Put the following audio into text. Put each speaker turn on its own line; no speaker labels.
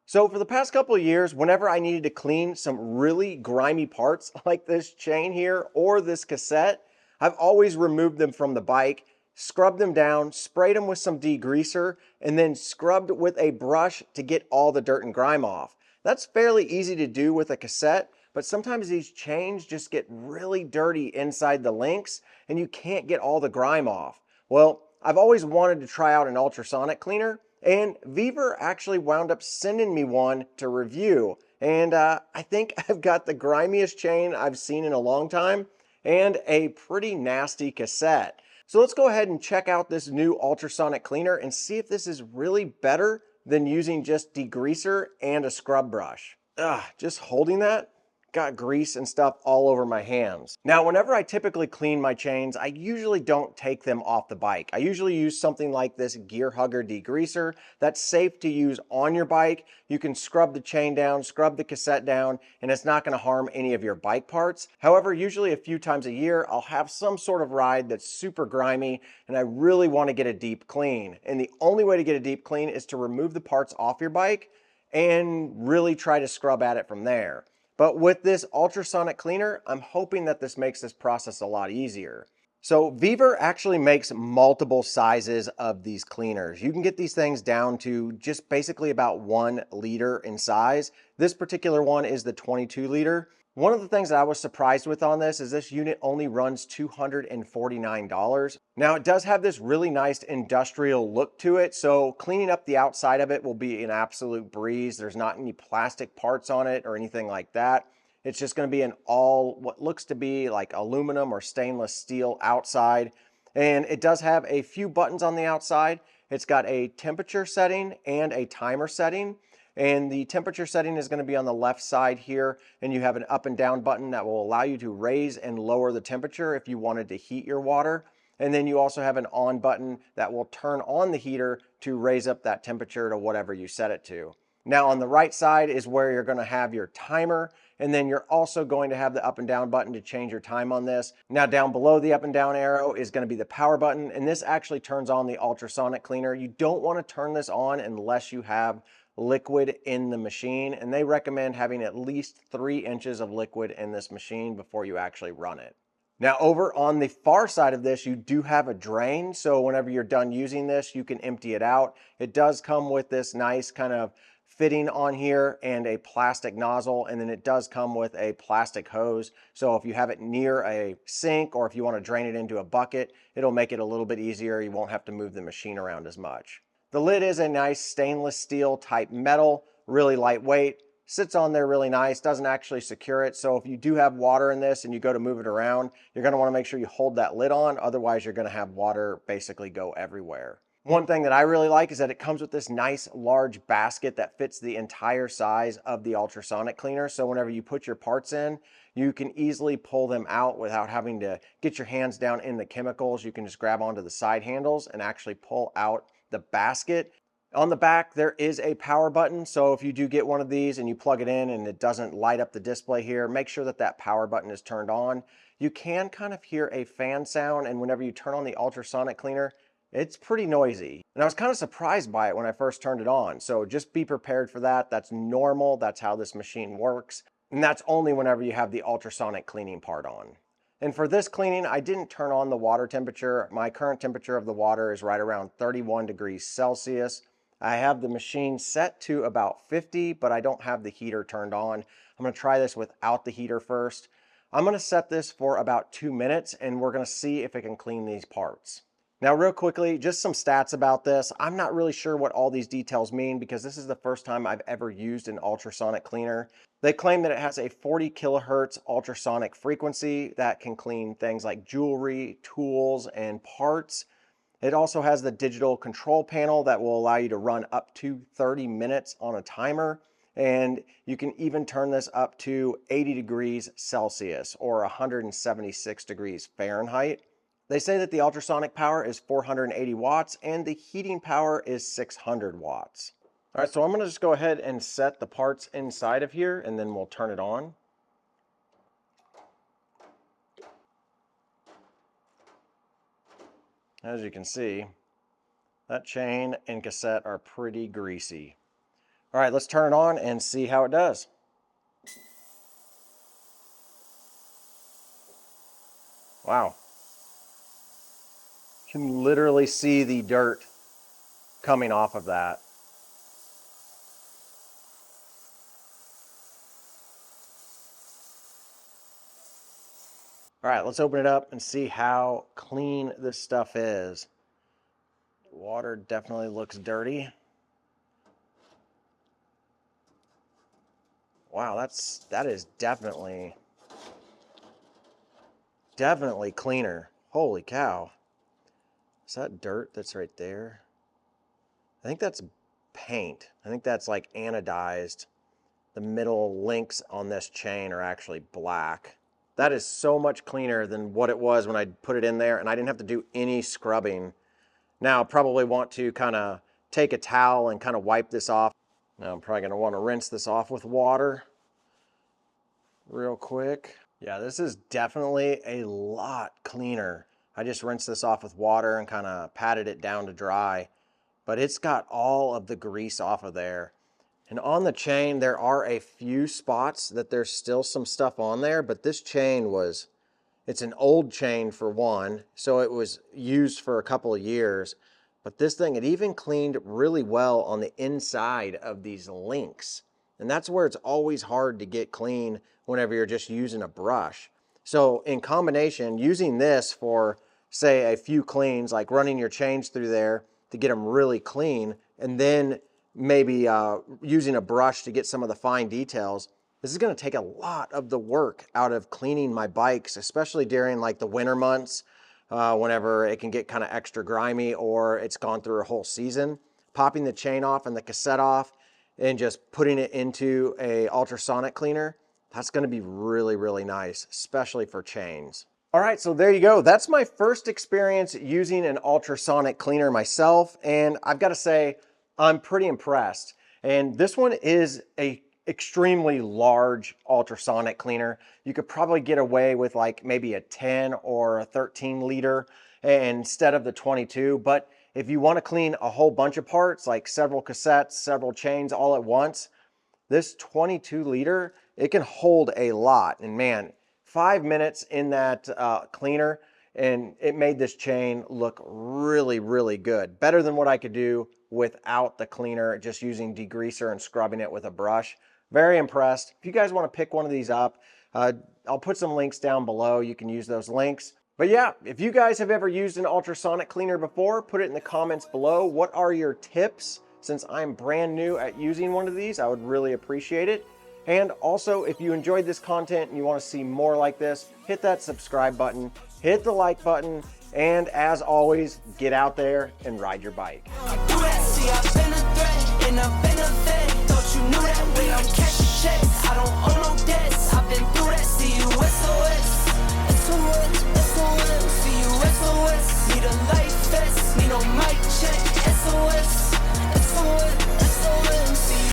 So for the past couple of years, whenever I needed to clean some really grimy parts like this chain here or this cassette, I've always removed them from the bike, scrubbed them down, sprayed them with some degreaser, and then scrubbed with a brush to get all the dirt and grime off. That's fairly easy to do with a cassette, but sometimes these chains just get really dirty inside the links and you can't get all the grime off. Well, I've always wanted to try out an ultrasonic cleaner, and Vevor actually wound up sending me one to review. And I think I've got the grimiest chain I've seen in a long time and a pretty nasty cassette. So let's go ahead and check out this new ultrasonic cleaner and see if this is really better than using just degreaser and a scrub brush. Ugh, just holding that got grease and stuff all over my hands. Now, whenever I typically clean my chains, I usually don't take them off the bike. I usually use something like this Gear Hugger degreaser that's safe to use on your bike. You can scrub the chain down, scrub the cassette down, and it's not gonna harm any of your bike parts. However, usually a few times a year, I'll have some sort of ride that's super grimy, and I really wanna get a deep clean. And the only way to get a deep clean is to remove the parts off your bike and really try to scrub at it from there. But with this ultrasonic cleaner, I'm hoping that this makes this process a lot easier. So Vevor actually makes multiple sizes of these cleaners. You can get these things down to just basically about 1 liter in size. This particular one is the 22 liter. One of the things that I was surprised with on this is this unit only runs $249. Now it does have this really nice industrial look to it, so cleaning up the outside of it will be an absolute breeze. There's not any plastic parts on it or anything like that. It's just going to be an all what looks to be like aluminum or stainless steel outside. And it does have a few buttons on the outside. It's got a temperature setting and a timer setting. And the temperature setting is going to be on the left side here, and you have an up and down button that will allow you to raise and lower the temperature if you wanted to heat your water. And then you also have an on button that will turn on the heater to raise up that temperature to whatever you set it to. Now on the right side is where you're going to have your timer, and then you're also going to have the up and down button to change your time on this. Now down below the up and down arrow is going to be the power button, and this actually turns on the ultrasonic cleaner. You don't want to turn this on unless you have liquid in the machine, and they recommend having at least 3 inches of liquid in this machine before you actually run it. Now over on the far side of this, you do have a drain, so whenever you're done using this, you can empty it out. It does come with this nice kind of fitting on here and a plastic nozzle, and then it does come with a plastic hose. So if you have it near a sink or if you want to drain it into a bucket, it'll make it a little bit easier. You won't have to move the machine around as much. The lid is a nice stainless steel type metal, really lightweight, sits on there really nice, doesn't actually secure it. So if you do have water in this and you go to move it around, you're going to want to make sure you hold that lid on. Otherwise, you're going to have water basically go everywhere. One thing that I really like is that it comes with this nice large basket that fits the entire size of the ultrasonic cleaner. So whenever you put your parts in, you can easily pull them out without having to get your hands down in the chemicals. You can just grab onto the side handles and actually pull out the basket. On the back, there is a power button. So if you do get one of these and you plug it in and it doesn't light up the display here, make sure that that power button is turned on. You can kind of hear a fan sound, and whenever you turn on the ultrasonic cleaner, it's pretty noisy. And I was kind of surprised by it when I first turned it on. So just be prepared for that. That's normal. That's how this machine works. And that's only whenever you have the ultrasonic cleaning part on. And for this cleaning, I didn't turn on the water temperature. My current temperature of the water is right around 31 degrees Celsius. I have the machine set to about 50, but I don't have the heater turned on. I'm going to try this without the heater first. I'm going to set this for about 2 minutes, and we're going to see if it can clean these parts. Now, real quickly, just some stats about this. I'm not really sure what all these details mean because this is the first time I've ever used an ultrasonic cleaner. They claim that it has a 40 kilohertz ultrasonic frequency that can clean things like jewelry, tools, and parts. It also has the digital control panel that will allow you to run up to 30 minutes on a timer. And you can even turn this up to 80 degrees Celsius or 176 degrees Fahrenheit. They say that the ultrasonic power is 480 watts and the heating power is 600 watts. All right, so I'm going to just go ahead and set the parts inside of here and then we'll turn it on. As you can see, that chain and cassette are pretty greasy. All right, let's turn it on and see how it does. Wow. You can literally see the dirt coming off of that. All right, let's open it up and see how clean this stuff is. Water definitely looks dirty. Wow, that is definitely cleaner. Holy cow. Is that dirt that's right there? I think that's paint. I think that's like anodized. The middle links on this chain are actually black. That is so much cleaner than what it was when I put it in there, and I didn't have to do any scrubbing. Now, I probably want to kind of take a towel and kind of wipe this off. Now, I'm probably going to want to rinse this off with water real quick. Yeah, this is definitely a lot cleaner. I just rinsed this off with water and kind of patted it down to dry, but it's got all of the grease off of there. And on the chain, there are a few spots that there's still some stuff on there, but this chain it's an old chain for one, so it was used for a couple of years. But this thing, it even cleaned really well on the inside of these links. And that's where it's always hard to get clean whenever you're just using a brush. So in combination, using this for, say, a few cleans, like running your chains through there to get them really clean, and then maybe using a brush to get some of the fine details, this is going to take a lot of the work out of cleaning my bikes, especially during like the winter months, whenever it can get kind of extra grimy or it's gone through a whole season. Popping the chain off and the cassette off and just putting it into a ultrasonic cleaner, that's going to be really, really nice, especially for chains. All right, so there you go. That's my first experience using an ultrasonic cleaner myself, and I've got to say, I'm pretty impressed. And this one is a extremely large ultrasonic cleaner. You could probably get away with like maybe a 10 or a 13 liter instead of the 22. But if you want to clean a whole bunch of parts, like several cassettes, several chains all at once, this 22 liter, it can hold a lot. And man, 5 minutes in that cleaner, and it made this chain look really, really good. Better than what I could do without the cleaner, just using degreaser and scrubbing it with a brush. Very impressed. If you guys want to pick one of these up, I'll put some links down below. You can use those links. But yeah, if you guys have ever used an ultrasonic cleaner before, put it in the comments below. What are your tips? Since I'm brand new at using one of these, I would really appreciate it. And also, if you enjoyed this content and you want to see more like this, hit that subscribe button, hit the like button, and as always, get out there and ride your bike.